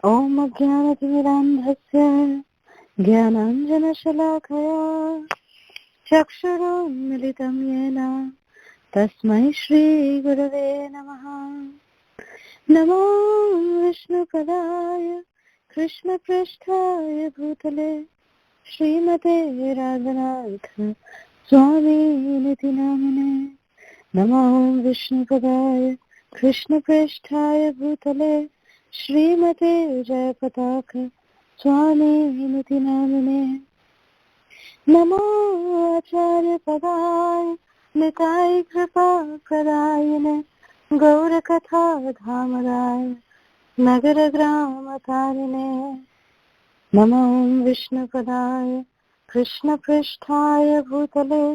ॐ अज्ञानतिमिरान्धस्य ज्ञानाञ्जनशलाकया चक्षुरुन्मिलितं येन तस्मै श्रीगुरवे नमः। नमो विष्णुपदाय कृष्णपृष्ठाय भूतले श्रीमते राघनाथ स्वामिनिति नामिने। नमो विष्णुपदाय कृष्णपृष्ठाय भूतले श्रीमते जयपताक स्वामिनिति नामिने। नमो आचार्यपदाय निताय कृपा प्रदायिने गौरकथा धामराय नगरग्रामतारिणे। नमो विष्णुपदाय कृष्णपृष्ठाय भूतले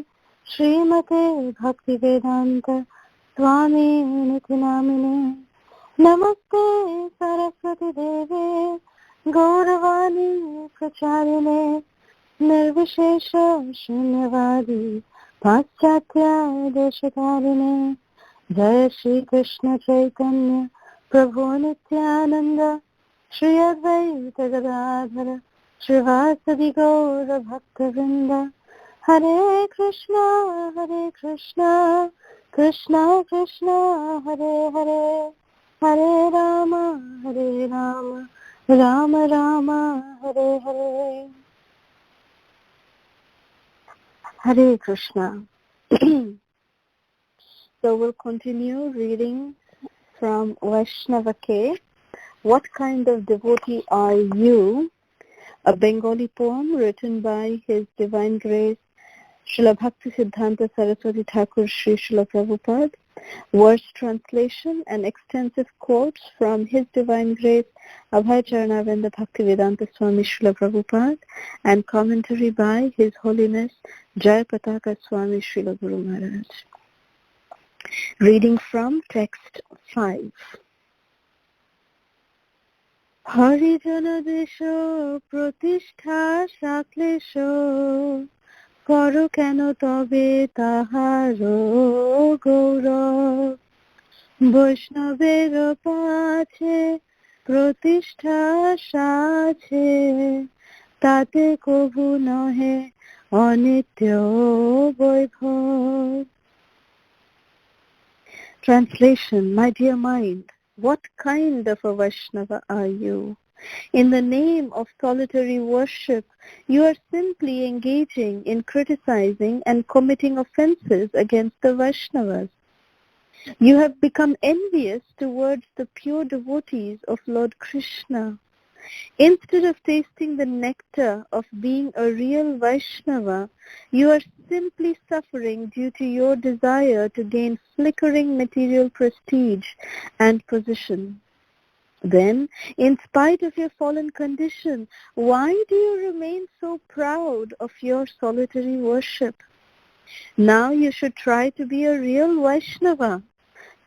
श्रीमते भक्तिवेदान्त स्वामिनिति नामिने। नमस्ते सरस्वती देवे गौरवाणी प्रचारिणे निर्विशेष शून्यवादी पाश्चात्य देशकारिणे। जय श्री कृष्ण चैतन्य प्रभु नित्यानंद श्री अद्वैत गदाधर श्रीवासदि गौर भक्तवृंद। हरे कृष्णा कृष्णा कृष्णा हरे हरे, हरे Ram Ram Ram Hare Hare. Hare Krishna. So we'll continue reading from Vaishnava K. What kind of devotee are you? A Bengali poem written by His Divine Grace Srila Bhakti Siddhanta Saraswati Thakur Sri Srila Prabhupada. Verse translation and extensive quotes from His Divine Grace Abhay Charanavinda Bhaktivedanta Swami Srila Prabhupada and commentary by His Holiness Jai Pataka Swami Srila Guru Maharaj. Reading from text 5. Harijana desho pratishtha saklesho করো কেন তবে তাহারো গৌরব, বৈষ্ণবের পাছে প্রতিষ্ঠা সাছে তাতে কভু নহে অনিত্য বৈভব। Translation. My dear mind, what kind of a Vaishnava are you? In the name of solitary worship, you are simply engaging in criticizing and committing offenses against the Vaishnavas. You have become envious towards the pure devotees of Lord Krishna. Instead of tasting the nectar of being a real Vaishnava, you are simply suffering due to your desire to gain flickering material prestige and position. Then, in spite of your fallen condition, why do you remain so proud of your solitary worship? Now you should try to be a real Vaishnava.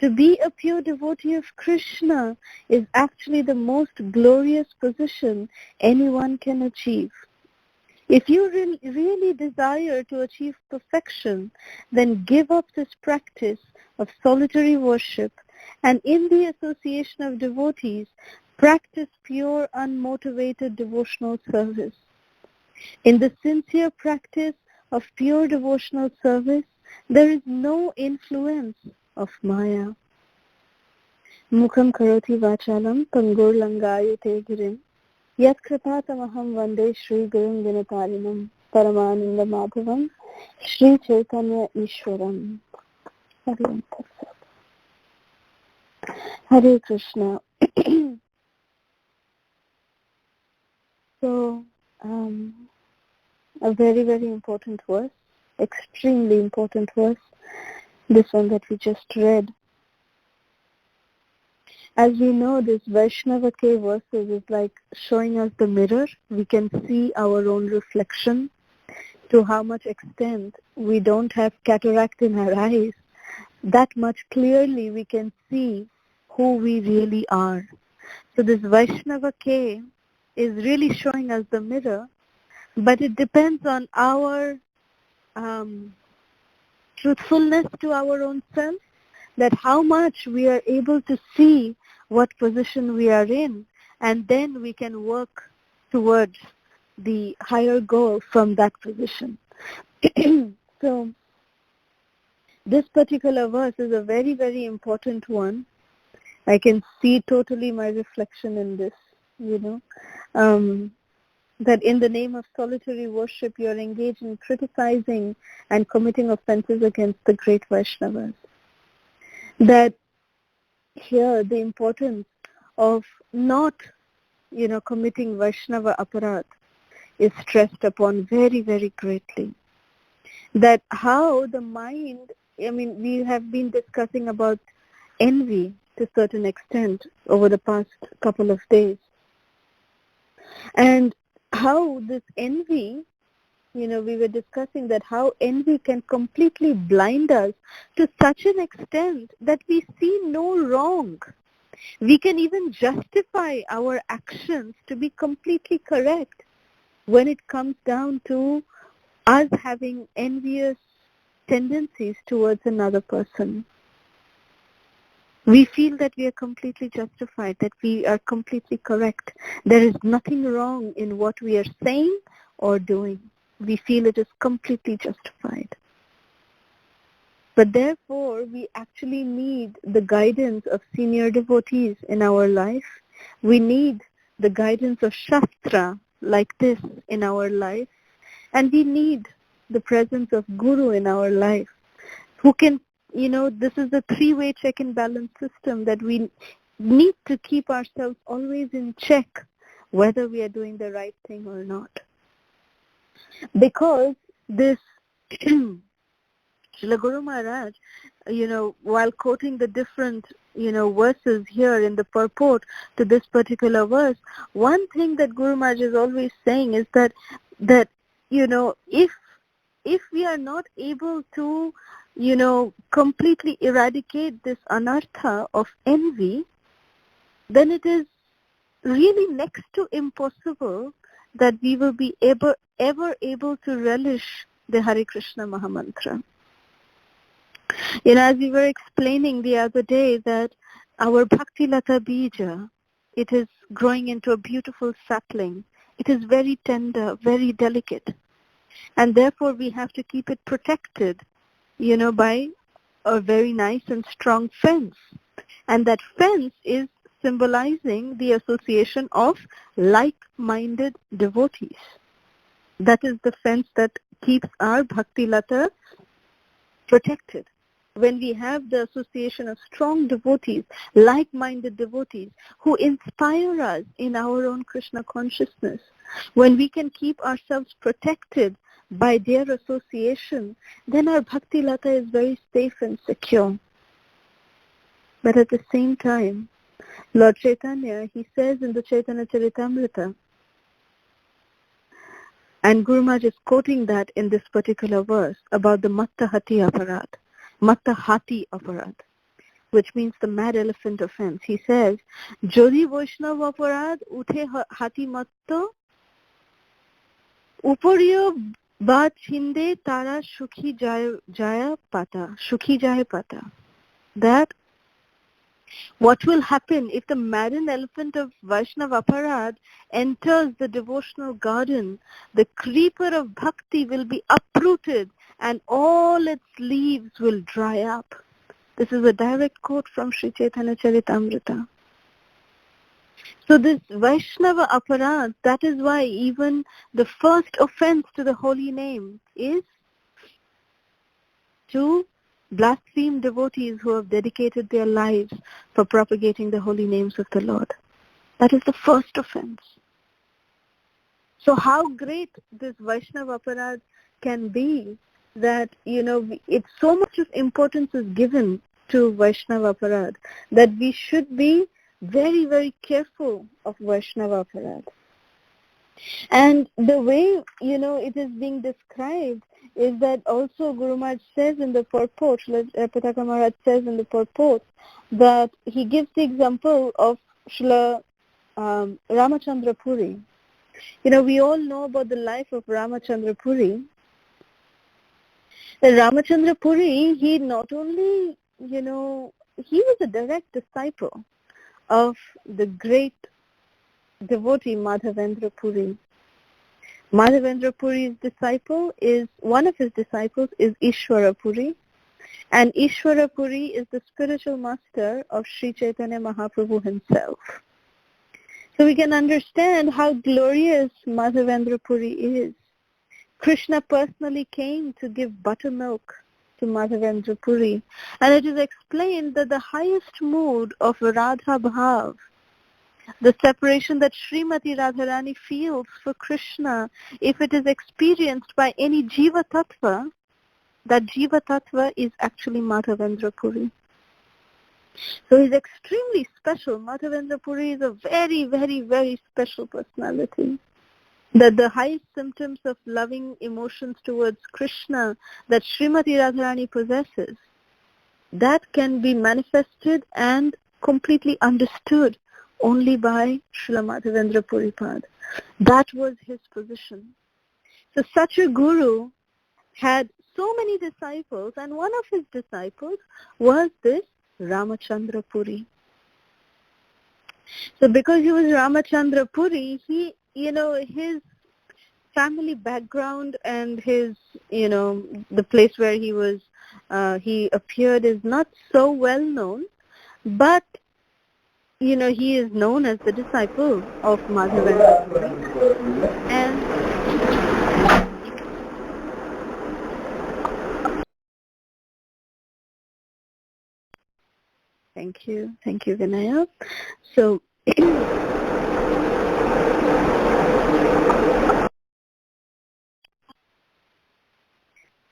To be a pure devotee of Krishna is actually the most glorious position anyone can achieve. If you really desire to achieve perfection, then give up this practice of solitary worship and in the association of devotees, practice pure, unmotivated devotional service. In the sincere practice of pure devotional service, there is no influence of Maya. Mukham karoti vachalam pangur langayate girim yat kripatamaham vande Shri Gurum Vinatarinam Paramananda Madhavam Shri Chaitanya Ishwaram. Hare Krishna. So, a very, very important verse, extremely important verse, this one that we just read. As we know, this Vaishnava K verses is like showing us the mirror. We can see our own reflection. To how much extent we don't have cataract in our eyes, that much clearly we can see who we really are. So this Vaishnava K is really showing us the mirror, but it depends on our truthfulness to our own self, that how much we are able to see what position we are in and then we can work towards the higher goal from that position. So this particular verse is a very, very important one. I can see totally my reflection in this, that in the name of solitary worship, you are engaged in criticizing and committing offenses against the great Vaishnavas. That here the importance of not, committing Vaishnava aparadh is stressed upon very, very greatly. That how the mind, we have been discussing about envy to a certain extent over the past couple of days. And how this envy, we were discussing that how envy can completely blind us to such an extent that we see no wrong. We can even justify our actions to be completely correct when it comes down to us having envious tendencies towards another person. We feel that we are completely justified, that we are completely correct. There is nothing wrong in what we are saying or doing. We feel it is completely justified. But therefore, we actually need the guidance of senior devotees in our life. We need the guidance of Shastra like this in our life. And we need the presence of Guru in our life, who can, this is the three-way check and balance system that we need to keep ourselves always in check, whether we are doing the right thing or not. Because this Srila Guru Maharaj, while quoting the different, verses here in the purport to this particular verse, one thing that Guru Maharaj is always saying is that if we are not able to, completely eradicate this anartha of envy, then it is really next to impossible that we will be ever able to relish the Hare Krishna Mahamantra. As we were explaining the other day that our Bhakti Lata Bija, it is growing into a beautiful sapling. It is very tender, very delicate. And therefore we have to keep it protected, by a very nice and strong fence. And that fence is symbolizing the association of like-minded devotees. That is the fence that keeps our Bhakti Lata protected. When we have the association of strong devotees, like-minded devotees, who inspire us in our own Krishna consciousness, when we can keep ourselves protected by their association, then our Bhakti Lata is very safe and secure. But at the same time, Lord Chaitanya, he says in the Chaitanya Charitamrita, and Guru Maharaj is quoting that in this particular verse about the Matta Hati Aparad, Matta Hati Aparad, which means the mad elephant offense. He says, Jodi Vaishnav Aparad Uthe Hati Matta Upariyo Ba Chinde Tara Shukhi Jaya Pata. That what will happen if the maddened elephant of Vaishnava Aparad enters the devotional garden? The creeper of bhakti will be uprooted and all its leaves will dry up. This is a direct quote from Sri Chaitanya Charitamrita. So this Vaishnava Aparad, that is why even the first offense to the holy name is to blaspheme devotees who have dedicated their lives for propagating the holy names of the Lord. That is the first offense. So how great this Vaishnava Aparad can be that, it's so much of importance is given to Vaishnava Aparad that we should be very, very careful of Vaishnava Aparad. And the way, it is being described is that also Guru Maharaj says in the purport, Pataka Maharaj says in the purport, that he gives the example of Srila Ramachandra Puri. We all know about the life of Ramachandra Puri. Ramachandra Puri, he not only, he was a direct disciple of the great devotee Madhavendra Puri. Madhavendra Puri's one of his disciples is Ishwara Puri, and Ishwara Puri is the spiritual master of Sri Chaitanya Mahaprabhu himself. So we can understand how glorious Madhavendra Puri is. Krishna personally came to give buttermilk to Madhavendra Puri, and it is explained that the highest mood of Radha Bhav, the separation that Srimati Radharani feels for Krishna, if it is experienced by any Jiva Tattva, that Jiva Tattva is actually Madhavendra Puri. So he's extremely special. Madhavendra Puri is a very, very, very special personality. That the highest symptoms of loving emotions towards Krishna that Srimati Radharani possesses, that can be manifested and completely understood only by Srila Madhavendra Puripad. That was his position. So such a guru had so many disciples, and one of his disciples was this Ramachandra Puri. So because he was Ramachandra Puri, his family background and his, the place where he appeared is not so well known, but, he is known as the disciple of Madhavendra Puri. And Thank you, Vinaya. So,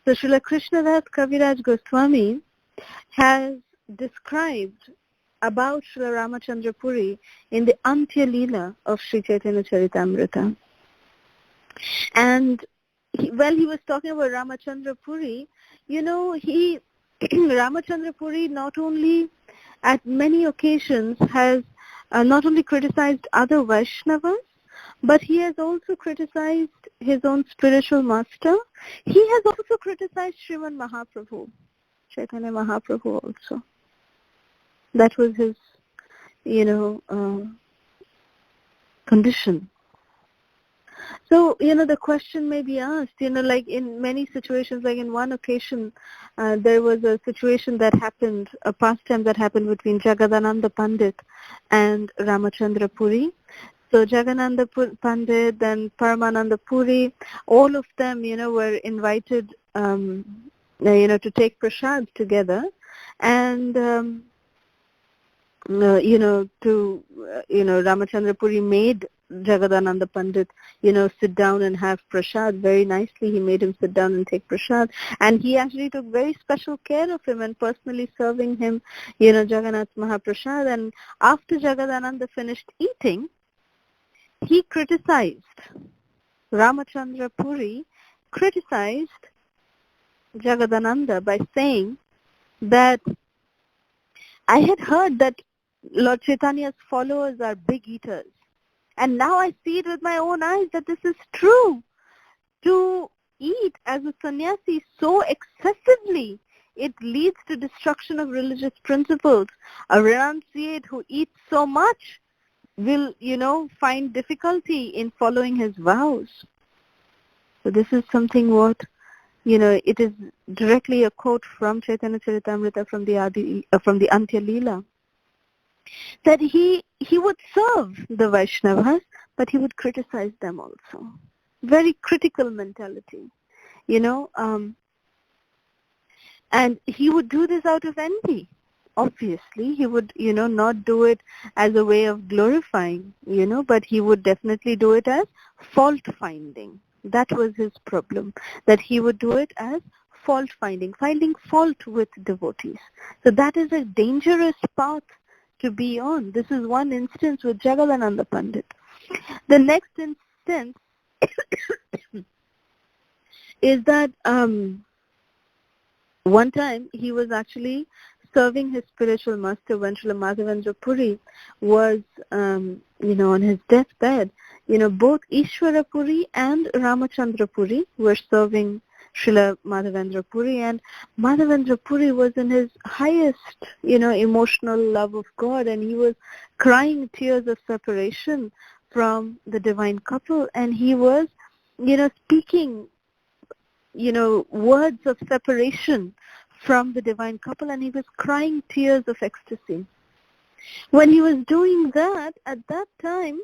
Srila Krishnadas Kaviraj Goswami has described about Srila Ramachandra Puri in the Antya Leela of Sri Chaitanya Charitamrita. And while he was talking about Ramachandra Puri, Ramachandra Puri not only at many occasions has not only criticized other Vaishnavas, but he has also criticized his own spiritual master. He has also criticized Sriman Mahaprabhu, Chaitanya Mahaprabhu also. That was his, condition. So, the question may be asked, like in many situations, like in one occasion, there was a situation that happened, a pastime that happened between Jagadananda Pandit and Ramachandra Puri. So Jagannatha Pandit and Paramananda Puri, all of them, were invited, to take prasad together. And, Ramachandra Puri made Jagadananda Pandit, sit down and have prasad very nicely. He made him sit down and take prasad. And he actually took very special care of him and personally serving him, Jagannath Mahaprasad. And after Jagadananda finished eating, he criticized, Ramachandra Puri criticized Jagadananda by saying that I had heard that Lord Chaitanya's followers are big eaters. And now I see it with my own eyes that this is true. To eat as a sannyasi so excessively, it leads to destruction of religious principles. A renunciate who eats so much will, find difficulty in following his vows. So this is something what, it is directly a quote from Chaitanya Charitamrita from the Antya Leela. That he would serve the Vaishnavas, but he would criticize them also. Very critical mentality, and he would do this out of envy. Obviously, he would, not do it as a way of glorifying, but he would definitely do it as fault finding. That was his problem, that he would do it as fault finding fault with devotees. So that is a dangerous path to be on. This is one instance with Jagadananda Pandit. The next instance is that one time he was actually serving his spiritual master when Srila Madhavendra Puri was, on his deathbed. Both Ishwara Puri and Ramachandra Puri were serving Srila Madhavendra Puri, and Madhavendra Puri was in his highest, emotional love of God, and he was crying tears of separation from the divine couple, and he was, speaking, words of separation from the divine couple, and he was crying tears of ecstasy. When he was doing that, at that time,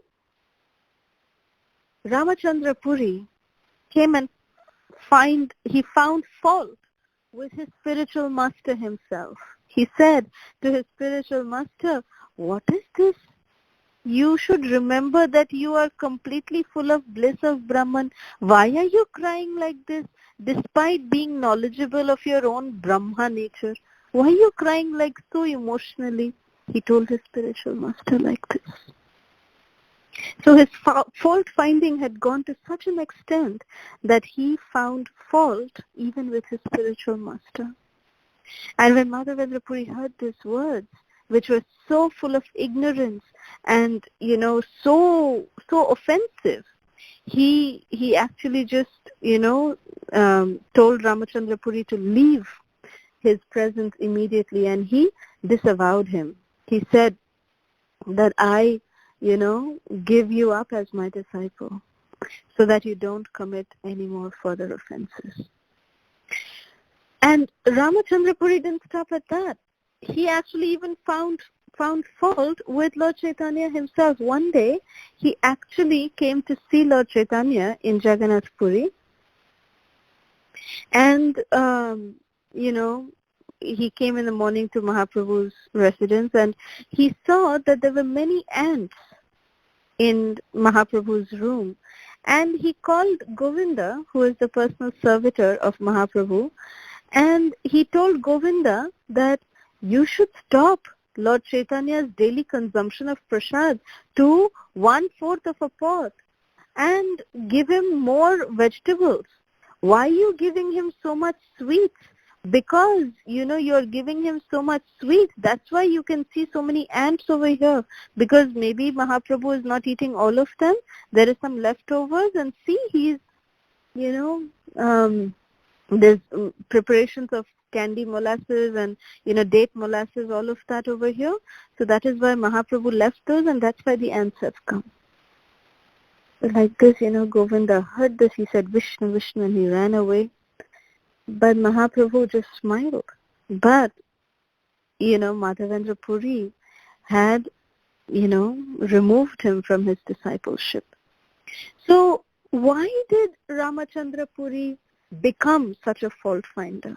Ramachandra Puri came and he found fault with his spiritual master himself. He said to his spiritual master, "What is this? You should remember that you are completely full of bliss of Brahman. Why are you crying like this? Despite being knowledgeable of your own Brahma nature, why are you crying like so emotionally?" He told his spiritual master like this. So his fault finding had gone to such an extent that he found fault even with his spiritual master. And when Madhavendra Puri heard these words, which were so full of ignorance and, so offensive, he actually just, told Ramachandra Puri to leave his presence immediately, and he disavowed him. He said that I, give you up as my disciple so that you don't commit any more further offenses. And Ramachandra Puri didn't stop at that. He actually even found fault with Lord Chaitanya himself. One day, he actually came to see Lord Chaitanya in Jagannath Puri. And, he came in the morning to Mahaprabhu's residence, and he saw that there were many ants in Mahaprabhu's room. And he called Govinda, who is the personal servitor of Mahaprabhu, and he told Govinda that you should stop Lord Chaitanya's daily consumption of prasad to 1/4 of a pot and give him more vegetables. Why are you giving him so much sweets? Because, you're giving him so much sweets. That's why you can see so many ants over here. Because maybe Mahaprabhu is not eating all of them. There is some leftovers, and see, he's, there's preparations of candy molasses and, date molasses, all of that over here. So that is why Mahaprabhu left those, and that's why the ants have come. So like this, Govinda heard this. He said, "Vishnu, Vishnu," and he ran away. But Mahaprabhu just smiled. But, Madhavendra Puri had, removed him from his discipleship. So why did Ramachandra Puri become such a fault finder?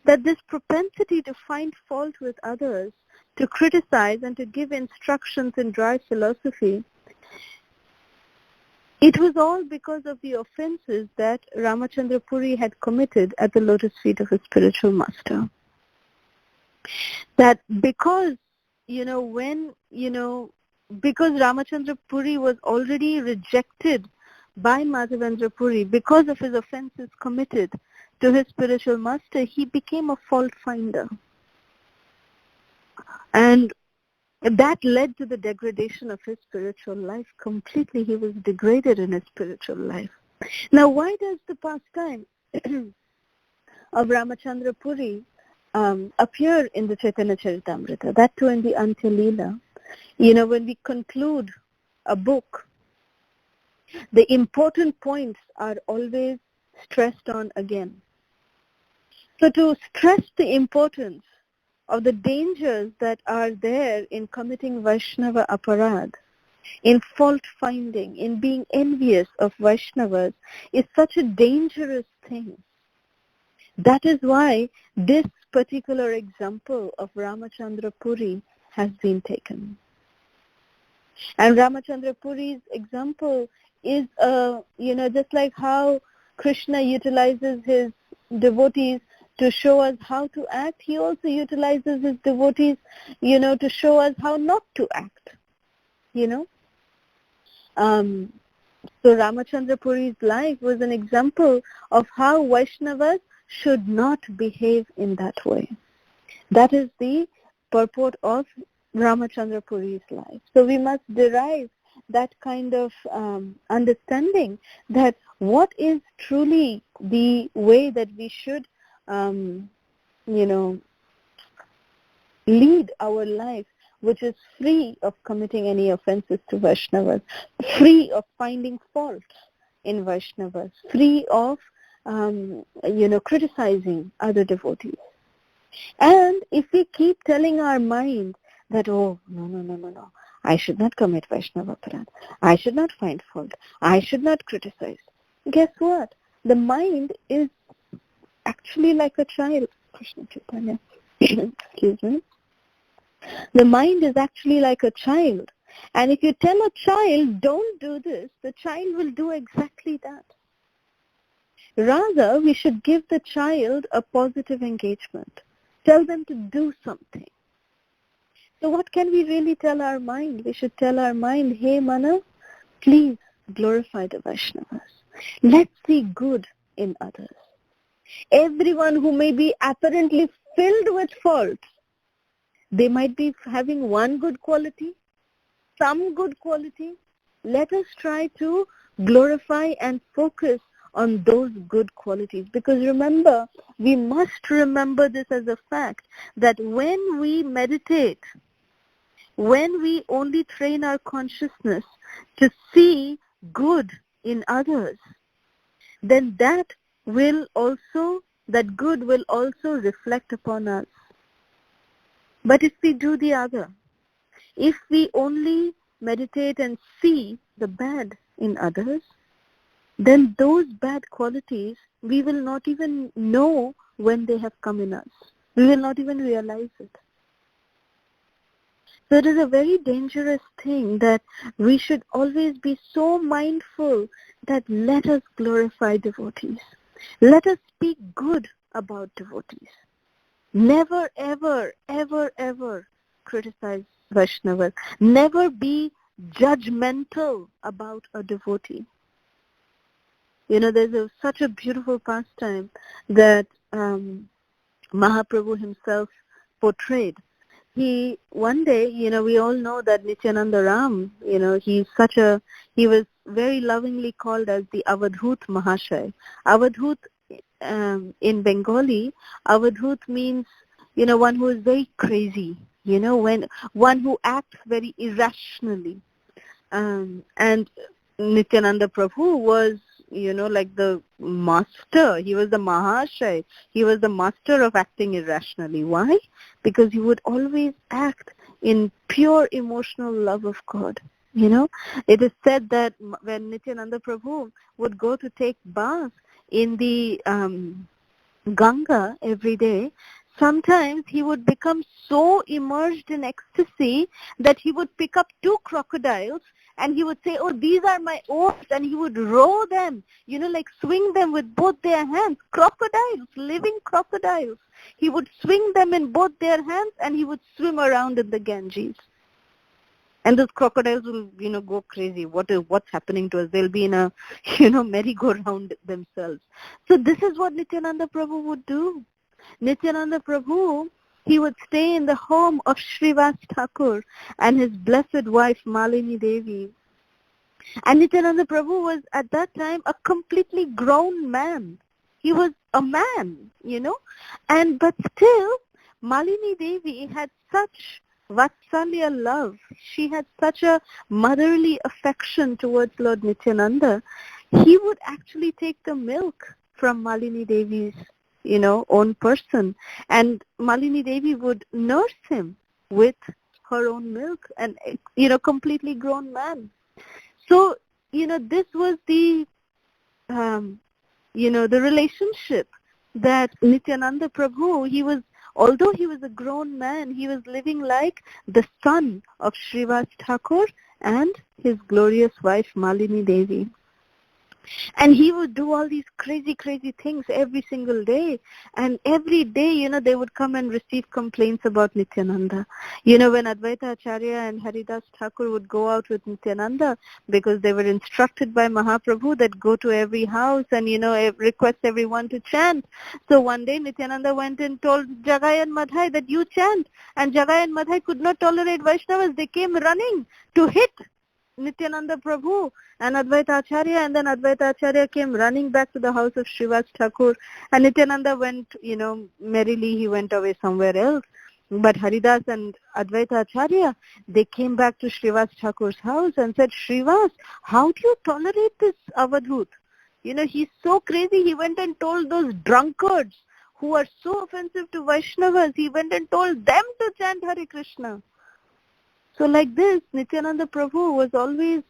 That this propensity to find fault with others, to criticize and to give instructions in dry philosophy, it was all because of the offenses that Ramachandra Puri had committed at the lotus feet of his spiritual master. That because, because Ramachandra Puri was already rejected by Madhavendra Puri because of his offenses committed to his spiritual master, he became a fault finder. And that led to the degradation of his spiritual life. Completely, he was degraded in his spiritual life. Now, why does the pastime of Ramachandra Puri appear in the Chaitanya Charitamrita? That too in the Antya-lila. When we conclude a book, the important points are always stressed on again. So to stress the importance of the dangers that are there in committing Vaishnava aparad, in fault finding, in being envious of Vaishnavas, is such a dangerous thing. That is why this particular example of Ramachandra Puri has been taken. And Ramachandra Puri's example is, just like how Krishna utilizes his devotees to show us how to act, he also utilizes his devotees, to show us how not to act, So Ramachandra Puri's life was an example of how Vaishnavas should not behave in that way. That is the purport of Ramachandra Puri's life. So we must derive that kind of understanding that what is truly the way that we should lead our life. which is free of committing any offenses to Vaishnavas, free of finding faults in Vaishnavas, free of, criticizing other devotees. And if we keep telling our mind that, oh, no, I should not commit Vaishnava Aparadh, I should not find fault, I should not criticize, guess what? The mind is actually like a child. Krishna Chaitanya. Excuse me. The mind is actually like a child. And if you tell a child, don't do this, the child will do exactly that. Rather, we should give the child a positive engagement. Tell them to do something. So what can we really tell our mind? We should tell our mind, hey Mana, please glorify the Vaishnavas. Let's see good in others. Everyone who may be apparently filled with faults, they might be having one good quality, some good quality. Let us try to glorify and focus on those good qualities. Because remember, we must remember this as a fact, that when we meditate, when we only train our consciousness to see good in others, then that good will also reflect upon us. But if we do the other, if we only meditate and see the bad in others, then those bad qualities, we will not even know when they have come in us. We will not even realize it. So it is a very dangerous thing that we should always be so mindful that let us glorify devotees. Let us speak good about devotees. Never, ever, ever, ever criticize Vaishnavas. Never be judgmental about a devotee. There's such a beautiful pastime that Mahaprabhu himself portrayed. One day, we all know that Nityananda Ram, he was very lovingly called as the Avadhut Mahashaya. Avadhut, in Bengali, Avadhut means, one who is very crazy, one who acts very irrationally. And Nityananda Prabhu was, like the master. He was the Mahashaya. He was the master of acting irrationally. Why? Because he would always act in pure emotional love of God. It is said that when Nityananda Prabhu would go to take bath in the Ganga every day, sometimes he would become so immersed in ecstasy that he would pick up 2 crocodiles and he would say, oh, these are my oars, and he would row them, like swing them with both their hands. Crocodiles, living crocodiles. He would swing them in both their hands and he would swim around in the Ganges. And those crocodiles will, go crazy. What's happening to us? They'll be in a, merry-go-round themselves. So this is what Nityananda Prabhu would do. Nityananda Prabhu, he would stay in the home of Srivas Thakur and his blessed wife Malini Devi. And Nityananda Prabhu was at that time a completely grown man. He was a man, but still Malini Devi had such Vatsalya love. She had such a motherly affection towards Lord Nityananda. He would actually take the milk from Malini Devi's own person. And Malini Devi would nurse him with her own milk, and, completely grown man. So, this was the, the relationship that Nityananda Prabhu, although he was a grown man, he was living like the son of Srivas Thakur and his glorious wife Malini Devi. And he would do all these crazy, crazy things every single day. And every day, they would come and receive complaints about Nityananda. When Advaita Acharya and Haridas Thakur would go out with Nityananda, because they were instructed by Mahaprabhu that go to every house and, request everyone to chant. So one day Nityananda went and told Jagai and Madhai that you chant. And Jagai and Madhai could not tolerate Vaishnavas. They came running to hit Nityananda Prabhu and Advaita Acharya, and then Advaita Acharya came running back to the house of Srivas Thakur, and Nityananda went, merrily he went away somewhere else. But Haridas and Advaita Acharya, they came back to Srivas Thakur's house and said, Srivas, how do you tolerate this Avadhut? He's so crazy. He went and told those drunkards who are so offensive to Vaishnavas, he went and told them to chant Hare Krishna. So like this, Nityananda Prabhu was always,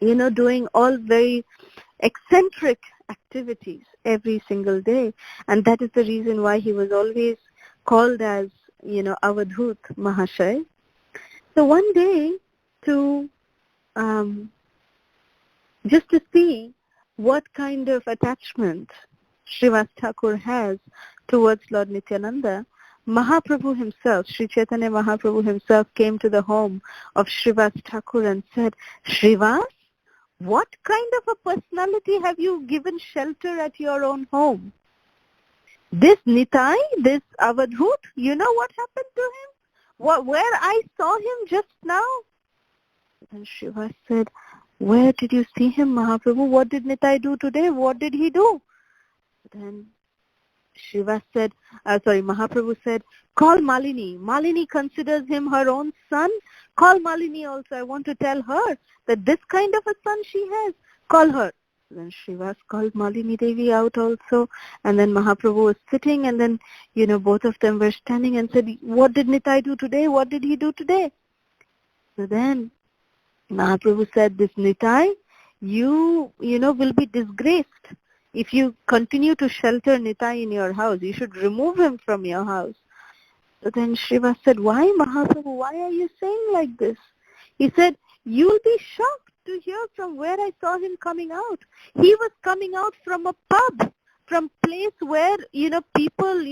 doing all very eccentric activities every single day. And that is the reason why he was always called as, Avadhut Mahashay. So one day, just to see what kind of attachment Srivas Thakur has towards Lord Nityananda, Mahaprabhu himself, Sri Chaitanya Mahaprabhu himself came to the home of Srivas Thakur and said, Srivas, what kind of a personality have you given shelter at your own home? This Nitai, this Avadhut, you know what happened to him? Where I saw him just now? And Srivas said, where did you see him, Mahaprabhu? What did Nitai do today? What did he do? Then Mahaprabhu said, call Malini. Malini considers him her own son. Call Malini also. I want to tell her that this kind of a son she has. Call her. Then Srivas called Malini Devi out also. And then Mahaprabhu was sitting and then, both of them were standing and said, what did Nitai do today? What did he do today? So then Mahaprabhu said, this Nitai, you will be disgraced. If you continue to shelter Nitai in your house, you should remove him from your house. So then Srivas said, why Mahaprabhu, why are you saying like this? He said, you'll be shocked to hear from where I saw him coming out. He was coming out from a pub, from place where, people,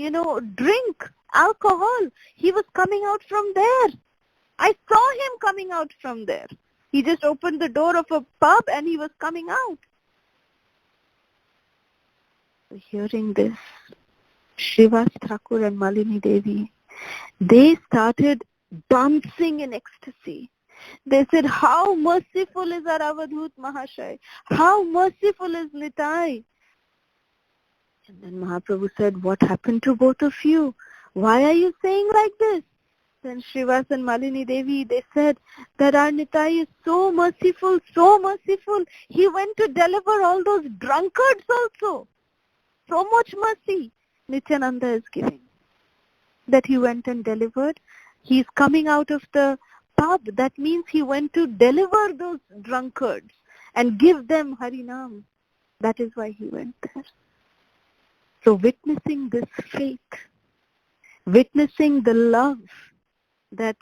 drink alcohol. He was coming out from there. I saw him coming out from there. He just opened the door of a pub and he was coming out. Hearing this, Srivas Thakur and Malini Devi, they started dancing in ecstasy. They said, how merciful is our Avadhut Mahashay? How merciful is Nitai? And then Mahaprabhu said, what happened to both of you? Why are you saying like this? Then Srivas and Malini Devi, they said that our Nitai is so merciful, so merciful. He went to deliver all those drunkards also. So much mercy Nityananda is giving. That he went and delivered. He's coming out of the pub. That means he went to deliver those drunkards and give them Harinam. That is why he went there. So witnessing this faith, witnessing the love that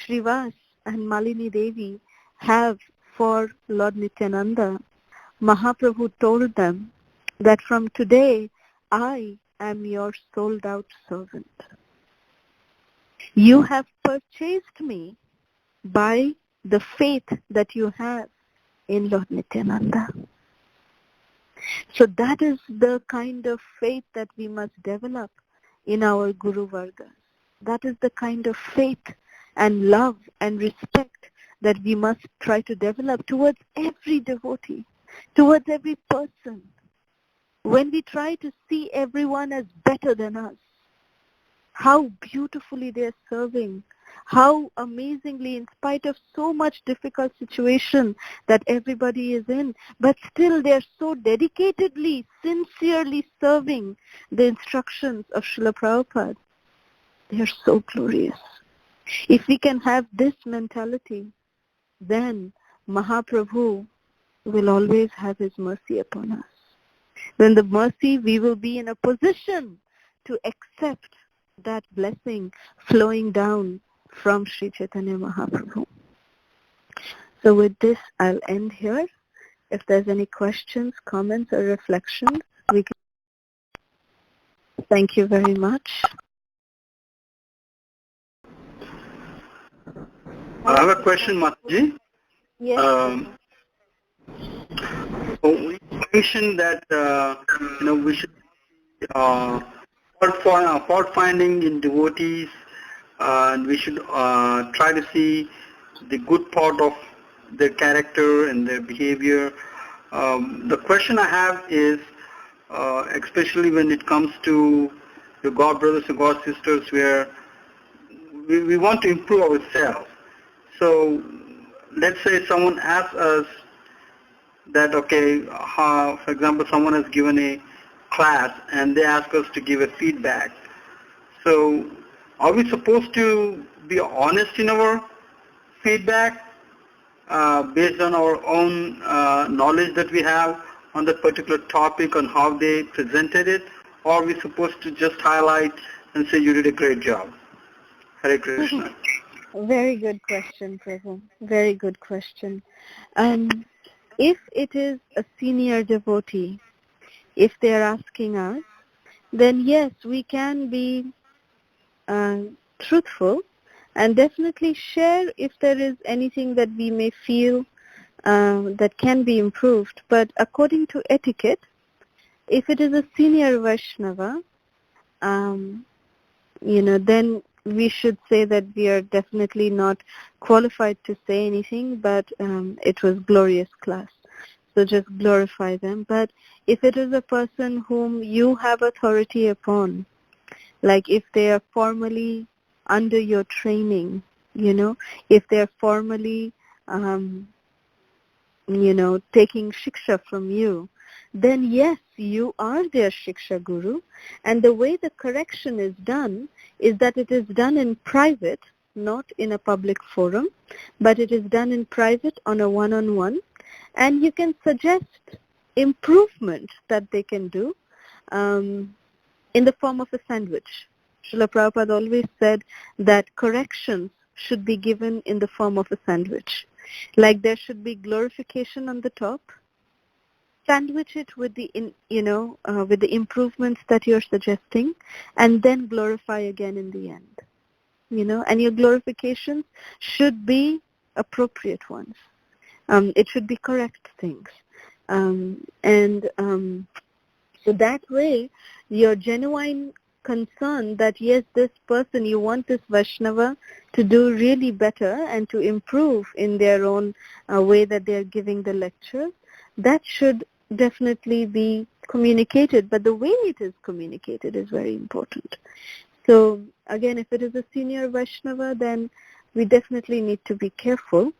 Srivas and Malini Devi have for Lord Nityananda, Mahaprabhu told them that from today, I am your sold out servant. You have purchased me by the faith that you have in Lord Nityananda. So that is the kind of faith that we must develop in our Guru Vargas. That is the kind of faith and love and respect that we must try to develop towards every devotee, towards every person. When we try to see everyone as better than us, how beautifully they are serving, how amazingly, in spite of so much difficult situation that everybody is in, but still they are so dedicatedly, sincerely serving the instructions of Srila Prabhupada. They are so glorious. If we can have this mentality, then Mahaprabhu will always have his mercy upon us. Then the mercy, we will be in a position to accept that blessing flowing down from Sri Chaitanya Mahaprabhu. So with this, I'll end here. If there's any questions, comments, or reflections, we can. Thank you very much. I have a question, Mataji. Yes. You mentioned that we should fault finding in devotees, and we should try to see the good part of their character and their behavior. The question I have is, especially when it comes to your God brothers and God sisters, where we want to improve ourselves. So let's say someone asks us that, okay, for example, someone has given a class and they ask us to give a feedback. So are we supposed to be honest in our feedback based on our own knowledge that we have on that particular topic, on how they presented it, or are we supposed to just highlight and say you did a great job? Hare Krishna. Very good question, Prabhu. Very good question. If it is a senior devotee, if they are asking us, then yes, we can be truthful and definitely share if there is anything that we may feel that can be improved. But according to etiquette, if it is a senior Vaishnava, then we should say that we are definitely not qualified to say anything, but it was glorious class. So just glorify them. But if it is a person whom you have authority upon, like if they are formally under your training, if they are formally, taking shiksha from you, then yes, you are their shiksha guru. And the way the correction is done is that it is done in private, not in a public forum, but it is done in private on a one-on-one. And you can suggest improvement that they can do in the form of a sandwich. Srila Prabhupada always said that corrections should be given in the form of a sandwich. Like there should be glorification on the top, sandwich it with the with the improvements that you're suggesting, and then glorify again in the end. And your glorifications should be appropriate ones. It should be correct things. So that way, your genuine concern that yes, this person, you want this Vaishnava to do really better and to improve in their own way that they are giving the lecture, that should definitely be communicated. But the way it is communicated is very important. So again, if it is a senior Vaishnava, then we definitely need to be careful.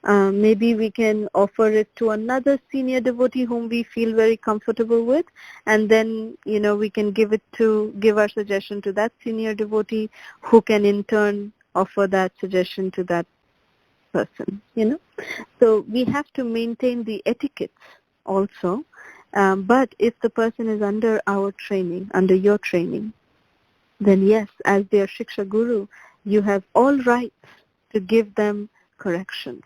Maybe we can offer it to another senior devotee whom we feel very comfortable with, and then we can give our suggestion to that senior devotee, who can in turn offer that suggestion to that person. So we have to maintain the etiquettes also. But if the person is under our training, under your training, then yes, as their Shiksha Guru, you have all rights to give them corrections.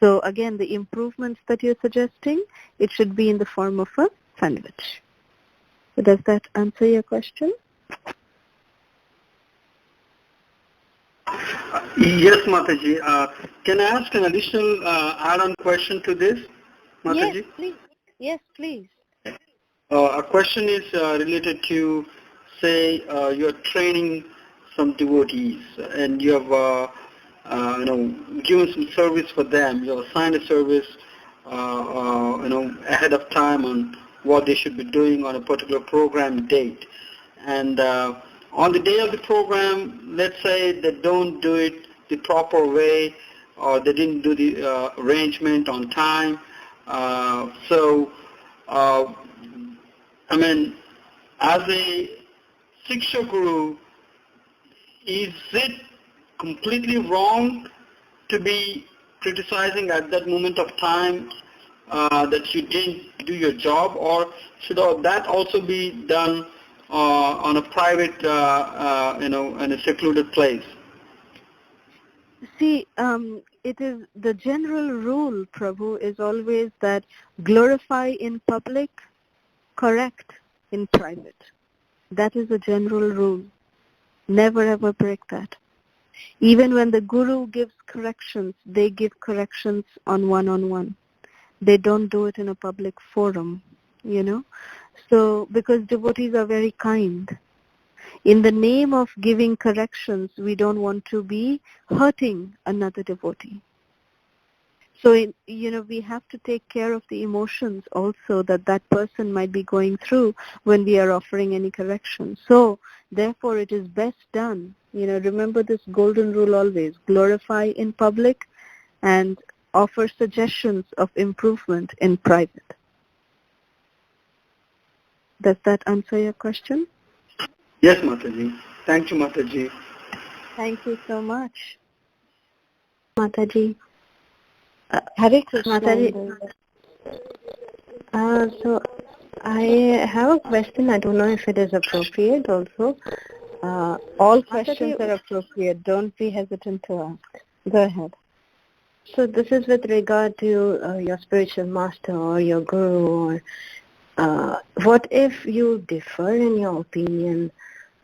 So again, the improvements that you're suggesting, it should be in the form of a sandwich. So does that answer your question? Yes, Mataji. Can I ask an additional add-on question to this, Mataji? Yes, please. Yes, please. A question is related to, say, you're training some devotees and you have given some service for them. You have assigned a service, ahead of time on what they should be doing on a particular program date. And on the day of the program, let's say they don't do it the proper way, or they didn't do the arrangement on time. As a Shiksha Guru, is it completely wrong to be criticizing at that moment of time that you didn't do your job, or should that also be done on a private, in a secluded place? See, it is the general rule, Prabhu, is always that glorify in public, correct in private. That is the general rule. Never ever break that. Even when the Guru gives corrections, they give corrections on one-on-one. They don't do it in a public forum, So, because devotees are very kind. In the name of giving corrections, we don't want to be hurting another devotee. So, we have to take care of the emotions also that person might be going through when we are offering any correction. So, therefore, it is best done Remember this golden rule always. Glorify in public and offer suggestions of improvement in private. Does that answer your question? Yes, Mataji. Thank you, Mataji. Thank you so much. Mataji. Hare Krishna. Mataji. So I have a question. I don't know if it is appropriate also. All questions are appropriate. Don't be hesitant to ask. Go ahead. So this is with regard to your spiritual master or your guru. Or what if you differ in your opinion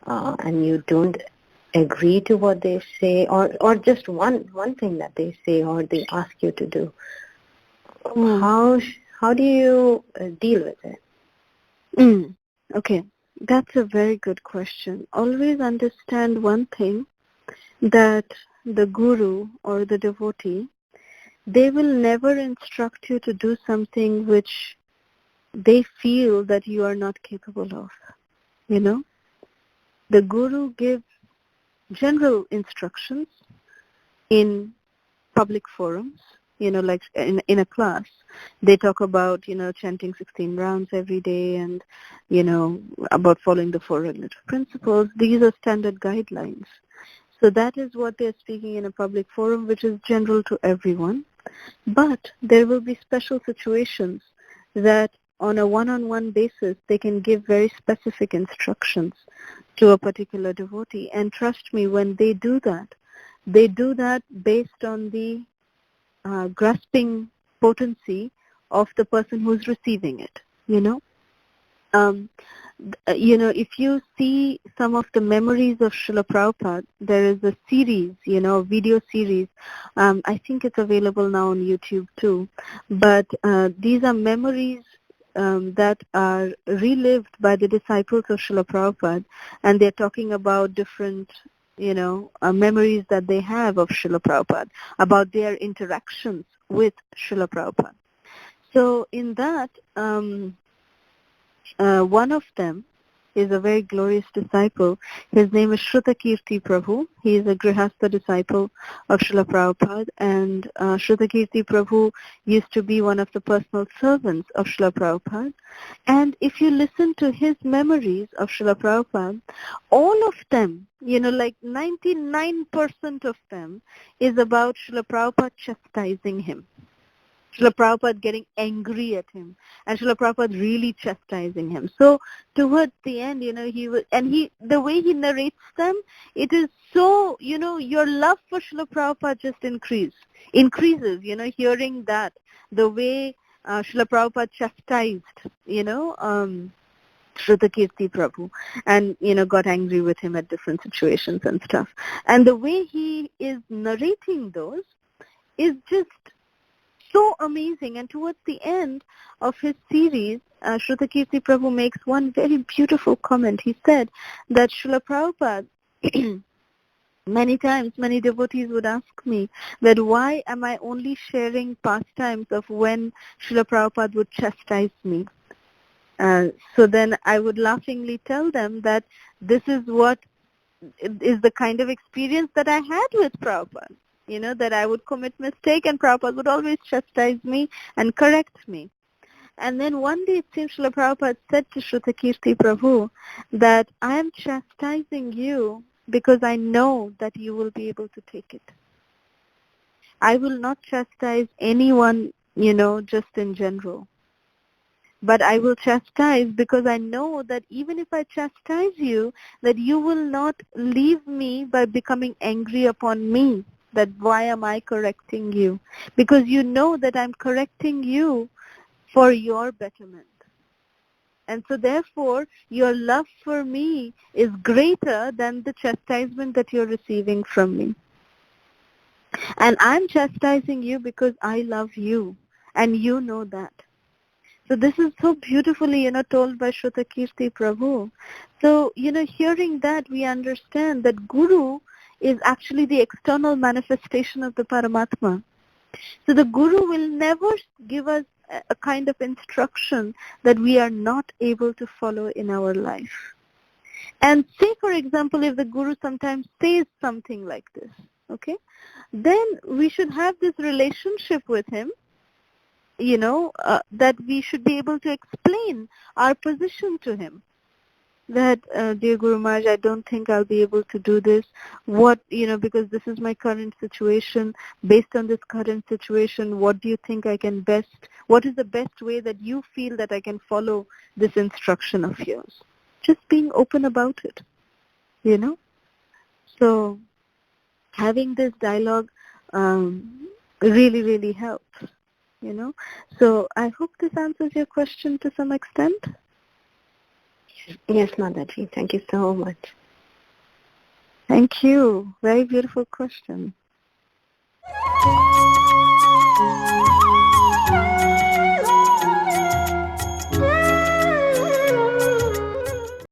and you don't agree to what they say, or just one thing that they say or they ask you to do? How do you deal with it? Okay, that's a very good question. Always understand one thing, that the guru or the devotee, they will never instruct you to do something which they feel that you are not capable of. The guru gives general instructions in public forums, like in a class. They talk about, chanting 16 rounds every day and, about following the 4 regulative principles. These are standard guidelines. So that is what they're speaking in a public forum, which is general to everyone. But there will be special situations that on a one-on-one basis, they can give very specific instructions to a particular devotee. And trust me, when they do that based on the grasping potency of the person who's receiving it, if you see some of the memories of Srila Prabhupada, there is a series, video series. I think it's available now on YouTube too. But these are memories that are relived by the disciples of Srila Prabhupada, and they're talking about different, memories that they have of Srila Prabhupada, about their interactions with Srila Prabhupada. So in that, one of them is a very glorious disciple. His name is Shrutakirti Prabhu. He is a Grihastha disciple of Srila Prabhupada, and Shrutakirti Prabhu used to be one of the personal servants of Srila Prabhupada. And if you listen to his memories of Srila Prabhupada, all of them, like 99% of them is about Srila Prabhupada chastising him. Srila Prabhupada getting angry at him, and Srila Prabhupada really chastising him. So towards the end, the way he narrates them, it is so, your love for Srila Prabhupada just increases, hearing that, the way Srila Prabhupada chastised, Shrutakirti Prabhu, and, got angry with him at different situations and stuff. And the way he is narrating those is just so amazing. And towards the end of his series, Shrutakirti Prabhu makes one very beautiful comment. He said that Srila Prabhupada, many times, many devotees would ask me that why am I only sharing pastimes of when Srila Prabhupada would chastise me? So then I would laughingly tell them that this is what is the kind of experience that I had with Prabhupada. That I would commit mistake and Prabhupada would always chastise me and correct me. And then one day it seems Srila Prabhupada said to Shrutakirti Prabhu that I am chastising you because I know that you will be able to take it. I will not chastise anyone, just in general. But I will chastise because I know that even if I chastise you, that you will not leave me by becoming angry upon me. That why am I correcting you? Because you know that I'm correcting you for your betterment. And so therefore, your love for me is greater than the chastisement that you're receiving from me. And I'm chastising you because I love you. And you know that. So this is so beautifully, told by Shrutakirti Prabhu. So, hearing that, we understand that Guru is actually the external manifestation of the Paramatma. So the Guru will never give us a kind of instruction that we are not able to follow in our life. And say, for example, if the Guru sometimes says something like this, okay, then we should have this relationship with him, that we should be able to explain our position to him. That, dear Guru Maharaj, I don't think I'll be able to do this. Because this is my current situation. Based on this current situation, what do you think what is the best way that you feel that I can follow this instruction of yours? Just being open about it, So having this dialogue really, really helps, So I hope this answers your question to some extent. Yes, Mataji. Thank you so much. Thank you. Very beautiful question.